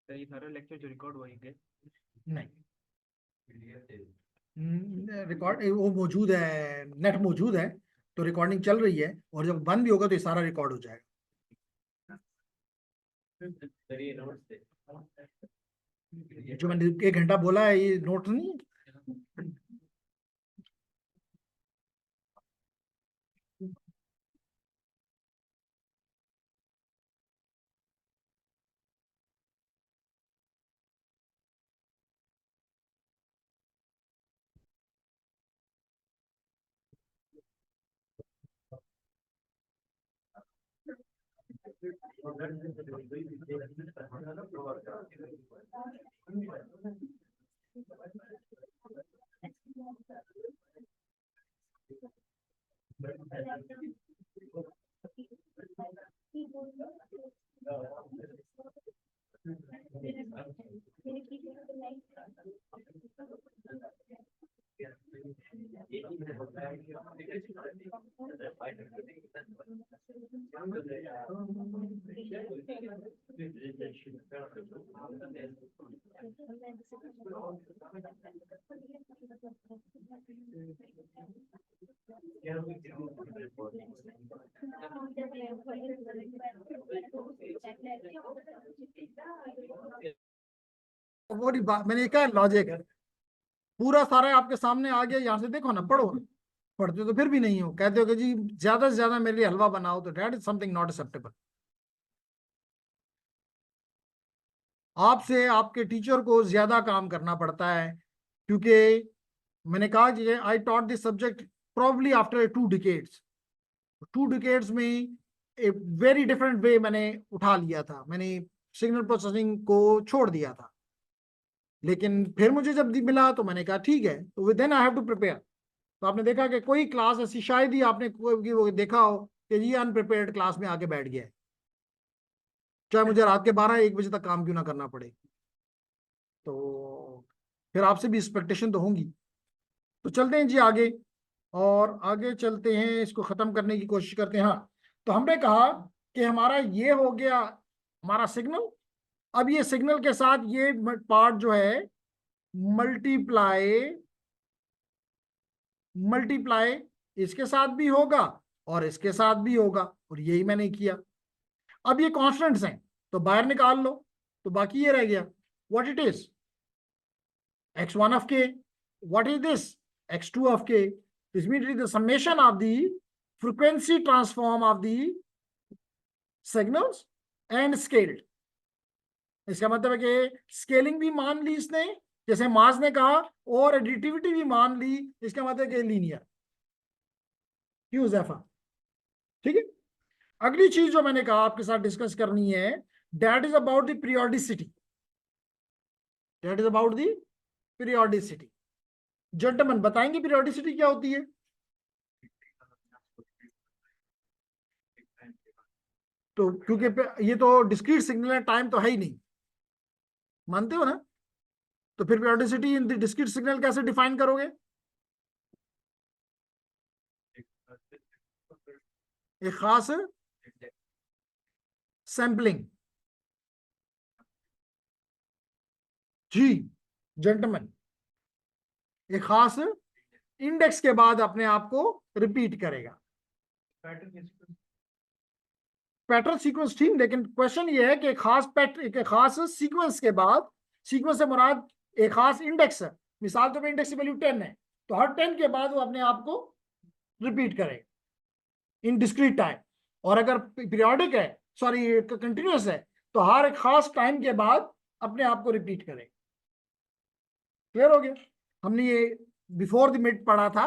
सर ये सारा लेक्चर जो रिकॉर्ड होंगे नहीं, रिकॉर्ड वो मौजूद है, नेट मौजूद है, तो रिकॉर्डिंग चल रही है, और जब बंद भी होगा तो ये सारा रिकॉर्ड हो जाएगा। सर ये नोट्स थे जो मैंने 1 घंटा बोला है ये नोट नहीं है। वो नहीं बात, मैंने कहा लॉजिक है पूरा सारा आपके सामने आ गया, यहाँ से देखो ना, पढ़ो ना। पढ़ते तो फिर भी नहीं हो, कहते हो कि जी ज्यादा से ज्यादा मेरे लिए हलवा बनाओ, तो that is something not acceptable. आपसे आपके टीचर को ज्यादा काम करना पड़ता है, क्योंकि मैंने कहा कि I taught this subject probably after 2 decades. 2 decades में एक वेरी डिफरेंट वे मैंने उठा लिया था, मैंने सिग्नल प्रोसेसिंग को छोड़ दिया था। लेकिन फिर मुझे जब मिला तो मैंने कहा ठीक है, तो then I have to prepare. तो आपने देखा कि कोई क्लास ऐसी शायद ही आपने कोई वो देखा हो कि ये अनप्रिपेयर्ड क्लास में आके बैठ गया है, चाहे मुझे रात के 12-1 बजे तक काम क्यों ना करना पड़े। तो फिर आपसे भी एक्सपेक्टेशन तो होंगी। तो चलते हैं जी आगे, और आगे चलते हैं, इसको खत्म करने की कोशिश करते हैं। हाँ, तो हमने कहा कि हमारा ये हो गया हमारा सिग्नल। अब ये सिग्नल के साथ ये पार्ट जो है मल्टीप्लाई मल्टीप्लाई इसके साथ भी होगा और इसके साथ भी होगा, और यही मैंने किया। अब ये कॉन्स्टेंट्स हैं तो बाहर निकाल लो, तो बाकी ये रह गया what it is x1 of k, what is this x2 of k. This means it is the summation of the frequency transform of the signals and scaled. इसका मतलब है कि स्केलिंग भी मान ली इसने जैसे मास ने कहा, और एडिटिविटी भी मान ली, इसका मतलब है कि लीनियर। क्यों ज़ैफा, ठीक है। अगली चीज जो मैंने कहा आपके साथ डिस्कस करनी है, that is about the periodicity. That is about the periodicity. Gentleman बताएंगे पीरियोडिसिटी क्या होती है? तो क्योंकि ये तो डिस्क्रीट सिग्नल है, टाइम तो है ही नहीं, मानते हो ना? तो फिर periodicity in the discrete signal कैसे डिफाइन करोगे? एक खास सैंपलिंग। जी जेंटलमैन, एक खास इंडेक्स के बाद अपने आप को रिपीट करेगा। पैटर्न सीक्वेंस ठीक, लेकिन क्वेश्चन ये है कि एक खास सीक्वेंस के बाद, सीक्वेंस से मुराद एक खास इंडेक्स है। मिसाल तो इंडेक्स की वैल्यू 10 है, तो हर 10 के बाद वो अपने आप को रिपीट करेगा इन डिस्क्रीट टाइम। और अगर पीरियोडिक है, सॉरी कंटिन्यूअस है, तो हर एक खास टाइम के बाद अपने आप को रिपीट करेगा। क्लियर हो गया? हमने ये बिफोर द मिड पढ़ा था।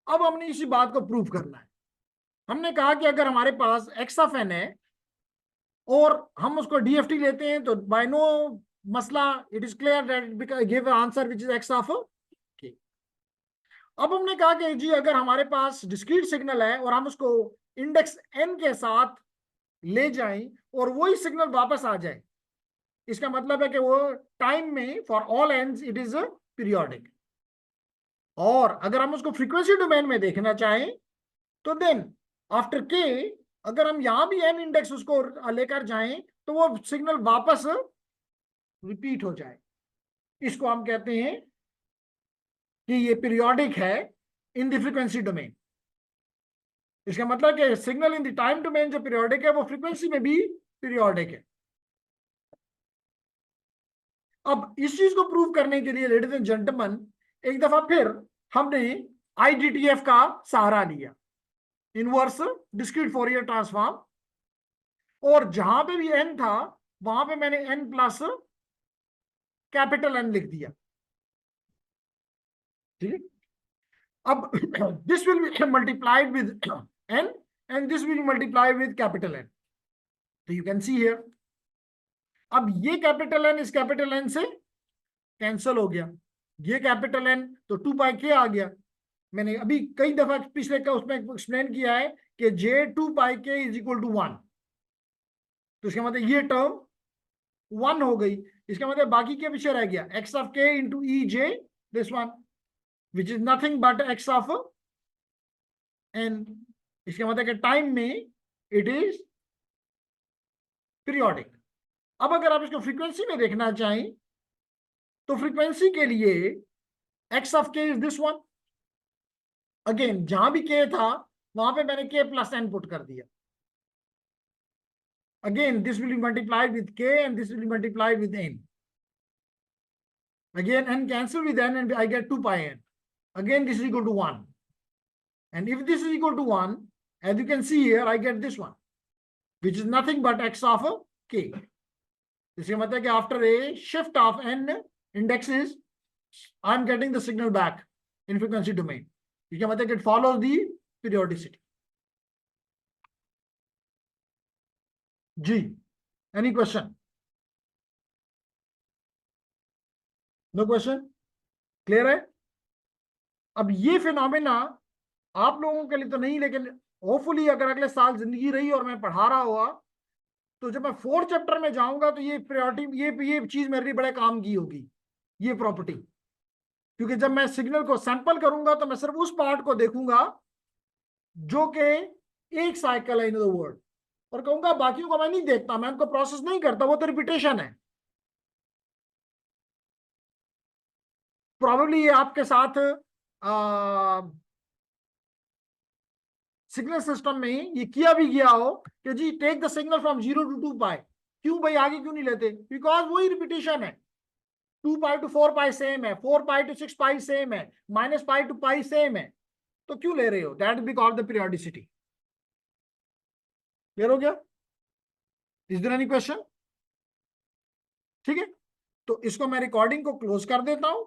अब हमने इसी बात को प्रूव करना है। हमने कहा कि अगर हमारे पास एक्स ऑफ एन है और हम उसको डीएफटी लेते हैं, तो बाय नो मसला it is clear that give answer which is x of के। अब हमने कहा कि जी अगर हमारे पास डिस्क्रीट सिग्नल है और हम उसको इंडेक्स एन के साथ ले जाएं और वही सिग्नल वापस आ जाए, इसका मतलब है कि वो टाइम में for all ends it is periodic. और अगर हम उसको फ्रीक्वेंसी डोमेन में देखना चाहें, तो देन आफ्टर के अगर हम यहां भी एन इंडेक्स उसको लेकर जाएं, तो वो सिग्नल वापस रिपीट हो जाए। इसको हम कहते हैं कि ये पीरियोडिक है इन द फ्रीक्वेंसी डोमेन। इसका मतलब कि signal in the time domain जो पीरियोडिक है, वो फ्रीक्वेंसी में भी पीरियोडिक है। अब इस चीज को प्रूव करने के लिए लेडीज एंड जेंटलमैन, एक दफा फिर हमने आईडीटीएफ का सहारा लिया, इनवर्स डिस्क्रीट फोरियर ट्रांसफॉर्म। और जहां पे भी एन था वहां पे मैंने एन प्लस कैपिटल एन लिख दिया। ठीक है? अब this will be multiplied with n and this will multiply with capital n. तो यू कैन सी हियर, अब ये कैपिटल एन इस कैपिटल एन से कैंसिल हो गया, ये कैपिटल एन तो 2 पाई के आ गया। मैंने अभी कई दफा पिछले का उसमें एक्सप्लेन किया है कि जे 2 पाई के इज इक्वल टू 1। तो इसका मतलब ये टर्म 1 हो गई। इसका मतलब बाकी क्या विषय रह गया, x of k into e j this one which is nothing but x of n. इसका मतलब कि टाइम में इट इज पीरियोडिक। अब अगर आप इसको फ्रीक्वेंसी में देखना चाहें, तो फ्रीक्वेंसी के लिए एक्स ऑफ के इज दिस वन। अगेन जहां भी के था वहां पे मैंने के प्लस एन पुट कर दिया। Again, this will be multiplied with k and this will be multiplied with n. Again, n cancel with n and I get 2 pi n. Again, this is equal to 1. And if this is equal to 1, as you can see here, I get this one, which is nothing but x of k. इसका मतलब कि after a shift of n indexes, I'm getting the signal back in frequency domain. इसका मतलब कि it follows the periodicity. जी, any question? No question? Clear है? अब ये फिनोमेना आप लोगों के लिए तो नहीं, लेकिन होपफुली अगर अगले साल जिंदगी रही और मैं पढ़ा रहा हुआ, तो जब मैं 4th चैप्टर में जाऊंगा तो ये प्रायोरिटी, ये चीज मेरे लिए बड़े काम की होगी, ये प्रॉपर्टी। क्योंकि जब मैं सिग्नल को सैंपल करूंगा तो मैं सिर्फ उस पार्ट को देखूंगा जो कि एक साइकिल है इन द वर्ड, और कहूंगा बाकियों को मैं नहीं देखता, मैं उनको प्रोसेस नहीं करता, वो तो रिपीटेशन है। प्रॉबेबली ये आपके साथ सिग्नल सिस्टम में ये किया भी गया हो कि जी take the signal from 0 to 2 pi. क्यों भाई आगे क्यों नहीं लेते? बिकॉज वही रिपीटेशन है। 2 पाई to 4 पाई सेम है, 4 पाई to 6 पाई सेम है, minus pi two pi same है, तो क्यों ले रहे हो? That be called the periodicity. Clear हो गया? Is there any question? ठीक है, तो इसको मैं रिकॉर्डिंग को क्लोज कर देता हूं।